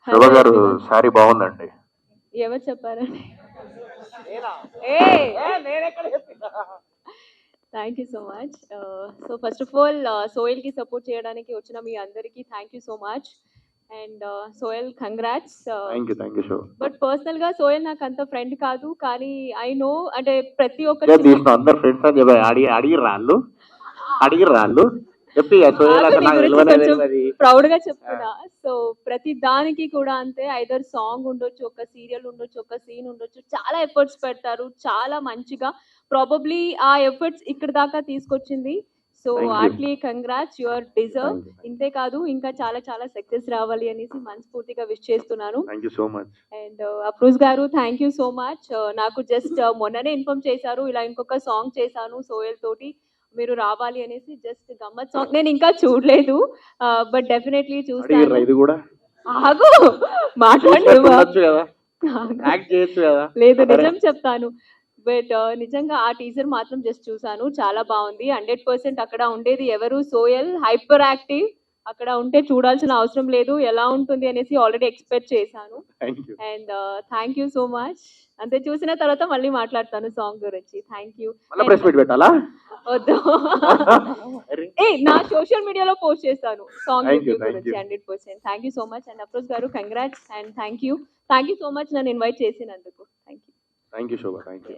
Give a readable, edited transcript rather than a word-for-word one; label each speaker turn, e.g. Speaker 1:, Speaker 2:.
Speaker 1: శోభ
Speaker 2: hello
Speaker 1: గారు
Speaker 2: everyone.
Speaker 1: Sari బాగుందండి.
Speaker 2: ఎవరు చెప్పారండి? Thank you so much. So first of all సోయల్కి సపోర్ట్ చేయడానికి వచ్చిన మీ అందరికీ thank you so much. And Soyal congrats.
Speaker 1: Thank you Shobha.
Speaker 2: But పర్సనల్గా సోయల్ నాకు అంత ఫ్రెండ్ కాదు, కానీ ఐ నో అంటే ప్రతి ఒక్క
Speaker 1: తీసిన అందరు ఫ్రెండ్స్ అని చెప్పి అడిగి రాళ్ళు చెప్పి
Speaker 2: ప్రౌడ్ గా చెప్తున్నా. సో ప్రతి దానికి కూడా అంతే, ఐదర్ సాంగ్ ఉండొచ్చు, ఒక సీరియల్ ఉండొచ్చు, ఒక సీన్ ఉండొచ్చు, చాలా ఎఫర్ట్స్ పెడతారు, చాలా మంచిగా. ప్రాబబ్లీ ఆ ఎఫర్ట్స్ ఇక్కడ దాకా తీసుకొచ్చింది. So
Speaker 1: Thank you.
Speaker 2: Heartly congrats, your deserve.
Speaker 1: Thank you.
Speaker 2: ఇంతే కాదు, ఇంకా చాలా చాలా సక్సెస్ రావాలి అనేసి మనస్ఫూర్తిగా విష్ చేస్తున్నాను.
Speaker 1: Thank you so much.
Speaker 2: And Afroz గారు థ్యాంక్ యూ సో మచ్. నాకు జస్ట్ మొన్ననే ఇన్ఫార్మ్ చేశారు, ఇలా ఇంకొక సాంగ్ చేశాను సోయల్ తోటి, మీరు రావాలి అనేసి. జస్ట్ గమ్మత్ సాంగ్, నేను ఇంకా చూడలేదు, బట్ డెఫినెట్లీ చూస్తాను.
Speaker 1: ఇది కూడా
Speaker 2: ఆగు, మాట్లాడు.
Speaker 1: కదా, యాక్ట్ చేయొచ్చు కదా.
Speaker 2: లేదు, నిజం చెప్తాను. బట్ నిజంగా ఆ టీజర్ మాత్రం జస్ట్ చూసాను, చాలా బాగుంది. 100% అక్కడ ఉండేది ఎవరు? సోయల్, హైపర్ యాక్టివ్. అక్కడ ఉంటే చూడాల్సిన అవసరం లేదు, ఎలా ఉంటుంది అనేసి ఆల్రెడీ ఎక్స్పెక్ట్ చేశాను.
Speaker 1: Thank you.
Speaker 2: And thank you so much. అంతే, చూసిన తర్వాత మళ్ళీ మాట్లాడతాను సాంగ్ గురించి. Thank you.
Speaker 1: మళ్ళీ ప్రెస్ మీట్ పెట్టాలా?
Speaker 2: వద్దు, నా సోషల్ మీడియాలో పోస్ట్ చేస్తాను సాంగ్
Speaker 1: Thank you,
Speaker 2: గురించి. 100%. Thank you so much. And Afroz గారు congrats and thank you so much నన్ను ఇన్వైట్ చేసినందుకు. Thank you.
Speaker 1: Thank you Shobha. Thank you.